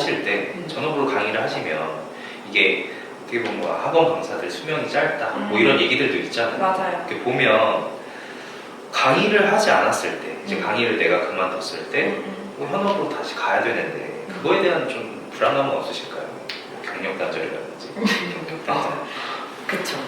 하실 때 전업으로 강의를 하시면 이게 어떻게 보면 뭐 학원 강사들 수명이 짧다 뭐 이런 얘기들도 있잖아요. 맞아요. 이렇게 보면 강의를 하지 않았을 때 이제 강의를 내가 그만뒀을 때 뭐 현업으로 다시 가야 되는데 그거에 대한 좀 불안감은 없으실까요? 뭐 경력 단절이라든지. 그쵸.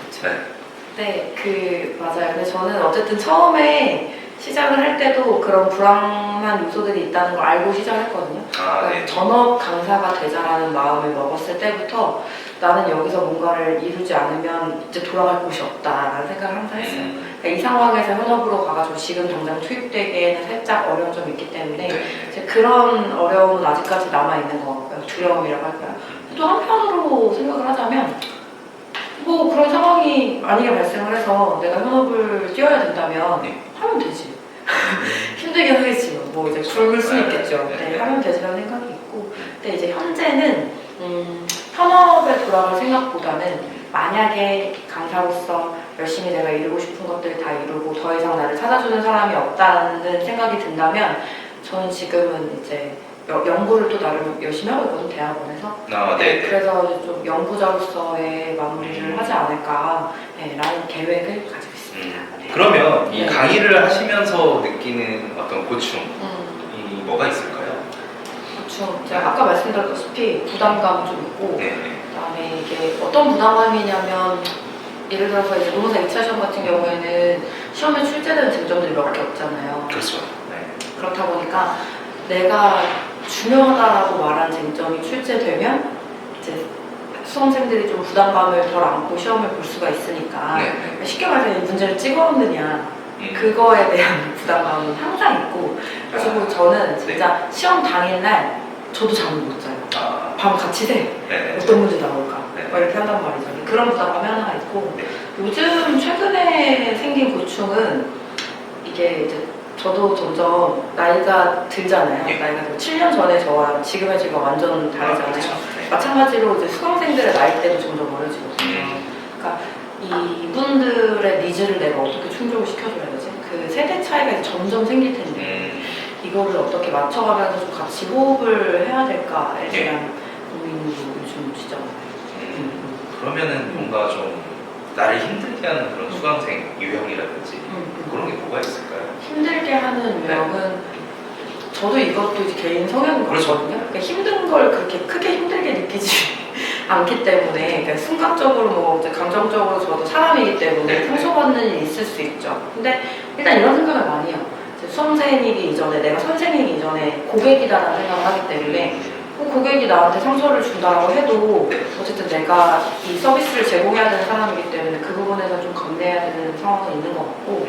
네. 네, 맞아요. 근데 저는 어쨌든 처음에 시작을 할 때도 그런 불안한 요소들이 있다는 걸 알고 시작했거든요. 그러니까 네. 전업 강사가 되자라는 마음을 먹었을 때부터 나는 여기서 뭔가를 이루지 않으면 이제 돌아갈 곳이 없다라는 생각을 항상 했어요. 그러니까 이 상황에서 현업으로 가가지고 지금 당장 투입되기에는 살짝 어려운 점이 있기 때문에 이제 그런 어려움은 아직까지 남아있는 것 같고요. 두려움이라고 할까요? 또 한편으로 생각을 하자면 뭐 그런 상황이 만약에 발생을 해서 내가 현업을 뛰어야 된다면 하면 되지. 힘들긴 하겠지만 뭐 이제 굶을 수 있겠죠. 네, 하면 되지라는 생각이 있고 근데 이제 현재는 현업에 돌아갈 생각보다는 만약에 강사로서 열심히 내가 이루고 싶은 것들 다 이루고 더 이상 나를 찾아주는 사람이 없다는 생각이 든다면 저는 지금은 이제 연구를 또 나름 열심히 하고 있거든, 대학원에서. 네. 그래서 좀 연구자로서의 마무리를 하지 않을까 라는 계획을 가지고 있습니다. 그러면 이 강의를 하시면서 느끼는 어떤 고충이 뭐가 있을까요? 고충, 제가 아까 말씀드렸다시피 부담감 좀 있고 그다음에 이게 어떤 부담감이냐면 예를 들어서 이제 노무사 2차 시험 같은 경우에는 시험에 출제되는 쟁점들이 몇 개 없잖아요. 그렇죠. 그렇다 보니까 내가 중요하다라고 말한 쟁점이 출제되면 이제 수험생들이 좀 부담감을 덜 안고 시험을 볼 수가 있으니까 쉽게 말해서 이 문제를 찍어놓느냐 그거에 대한 부담감은 항상 있고 그래서 저는 진짜 시험 당일날 저도 잠을 못 자요. 밤 같이 새. 어떤 문제 나올까 이렇게 한단 말이죠. 그런 부담감이 하나 있고 요즘 최근에 생긴 고충은 이게 이제 저도 점점 나이가 들잖아요. 나이가 7년 전에 저와 지금의 제가 완전 다르잖아요. 마찬가지로 이제 수강생들의 나이대도 점점 어려지거든요. 그러니까 이분들의 니즈를 내가 어떻게 충족을 시켜줘야 되지? 그 세대 차이가 점점 생길 텐데 이거를 어떻게 맞춰가면서 좀 같이 호흡을 해야 될까에 대한 고민이 요즘 진짜 많아요. 그러면은 뭔가 좀 나를 힘들게 하는 그런 수강생 유형이라든지 그런 게 뭐가 있을까요? 힘들게 하는 유형은 저도 이것도 이제 개인 성향인 거거든요. 그러니까 힘든 걸 그렇게 크게 힘들게 느끼지 않기 때문에 그러니까 순간적으로 뭐 이제 감정적으로 저도 사람이기 때문에 상처받는 일이 있을 수 있죠. 근데 일단 이런 생각을 많이 해요. 수험생이기 이전에 내가 선생이기 이전에 고객이다라는 생각을 하기 때문에 고객이 나한테 상처를 준다라고 해도 어쨌든 내가 이 서비스를 제공해야 되는 사람이기 때문에 그 부분에서 좀 감내해야 되는 상황은 있는 것 같고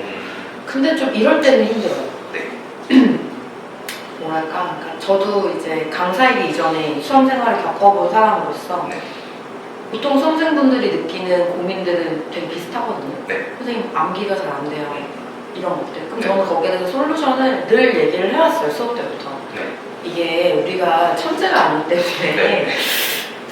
근데 좀 이럴 때는 힘들어요. 뭐랄까, 그러니까 저도 이제 강사이기 이전에 수험 생활을 겪어본 사람으로서 보통 수험생분들이 느끼는 고민들은 되게 비슷하거든요. 선생님 암기가 잘 안 돼요. 이런 것들. 그럼 저는 거기에 대해서 솔루션을 늘 얘기를 해왔어요, 수업 때부터. 이게 우리가 천재가 아니기 때문에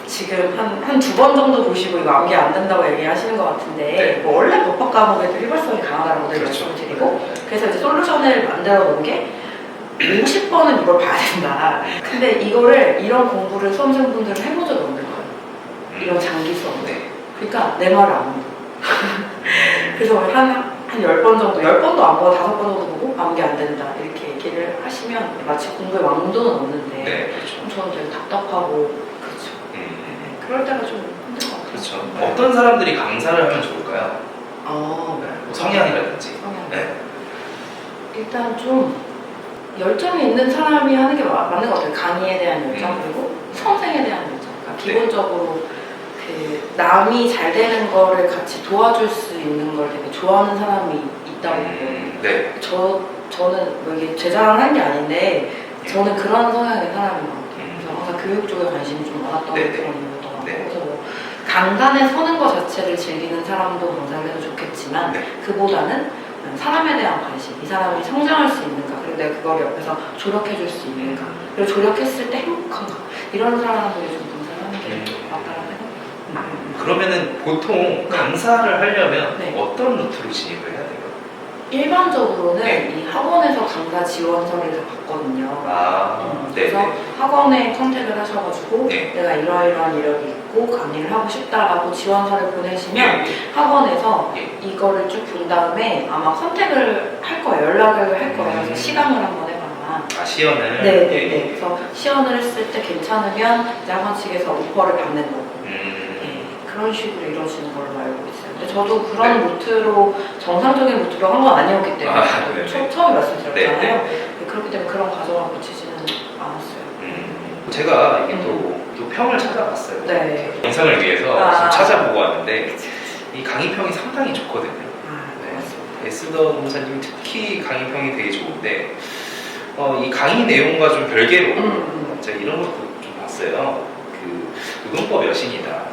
지금 한 두 번 정도 보시고 이거 암기 안 된다고 얘기하시는 것 같은데 뭐 원래 법학 과목에도 일발성이 강하다라고 늘 말씀을 드리고 그래서 이제 솔루션을 만들어 놓은 게 50번은 이걸 봐야 된다. 근데 이거를 이런 공부를 수험생분들은 해본 적이 없는 거예요. 이런 장기 수업. 그러니까 내 말을 안 듣고 그래서 한 10번 정도, 10번도 안 보고 5번 정도 보고 암기 안 된다 이렇게 얘기를 하시면 마치 공부에 왕도는 없는데 저는 되게 답답하고 그렇죠. 그럴 때가 좀 힘든 것 같아요. 그렇죠. 어떤 사람들이 강사를 하면 좋을까요? 뭐 성향이라든지. 일단 좀 열정이 있는 사람이 하는 게 맞는 것 같아요. 강의에 대한 열정 그리고 수험생에 대한 열정. 그러니까 기본적으로 그 남이 잘 되는 거를 같이 도와줄 수 있는 걸 되게 좋아하는 사람이 있다고 보고 저는 뭐 이게 제 자랑을 한 게 아닌데 저는 그런 성향의 사람인 것 같아요. 그래서 항상 교육 쪽에 관심이 좀 많았던 그런 이유였던 것 같고 그래서 뭐 강단에 서는 것 자체를 즐기는 사람도 강사를 해도 좋겠지만 그보다는 사람에 대한 관심, 이 사람이 성장할 수 있는가 그리고 내가 그걸 옆에서 조력해 줄 수 있는가 그리고 조력했을 때 행복한가 이런 사람들이 좀 강사를 하는 게 맞다라는 생각이 그러면은 보통 강사를 하려면 어떤 루트로 진입을 해야 돼요? 일반적으로는 네. 이 학원에서 강사 지원서를 다 받거든요. 네. 그래서 학원에 컨택을 하셔가지고 네. 내가 이러이러한 이력이 있고 강의를 하고 싶다라고 지원서를 보내시면 학원에서 예. 이거를 쭉 본 다음에 아마 컨택을 할 거예요. 연락을 할 거예요. 그래서 시강을 한번 해봐라. 시연을. 네네네. 그래서 시연을 했을 때 괜찮으면 이제 학원 측에서 오퍼를 받는 거고. 그런 식으로 이루어지는 걸로 알고 있어요. 근데 저도 그런 루트로 정상적인 루트로 한 건 아니었기 때문에 처음에 말씀드렸잖아요. 네. 그렇기 때문에 그런 과정을 거치지는 않았어요. 제가 이게 또 평을 찾아봤어요. 네. 영상을 위해서 지금 찾아보고 왔는데 이 강의평이 상당히 좋거든요. 에스더 목사님 특히 강의평이 되게 좋은데 이 강의 내용과 좀 별개로 제가 이런 것도 좀 봤어요. 그 의문법 여신이다.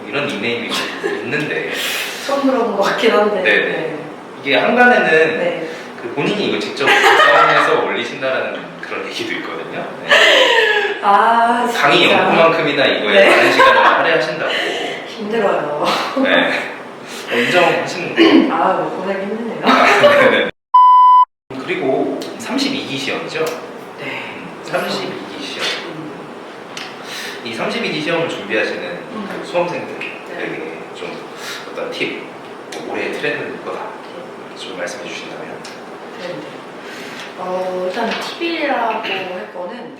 이런 닉네임이 좀 있는데 처음 들어본 것 같긴 한데. 네네. 이게 한간에는 네. 그 본인이 이거 직접 구성해서 올리신다라는 그런 얘기도 있거든요. 네. 진짜. 강의 연구만큼이나 이거에 네. 많은 시간을 할애하신다고. 힘들어요. 네. 인정하시는 거. 보내기 힘드네요. 네네. 그리고 32기 시험이죠. 네. 32기 시험. 이 32기 시험을 준비하시는 수험생들에게 좀 어떤 팁, 올해의 트렌드는 이거다. 좀 말씀해 주신다면. 일단 팁이라고 할 거는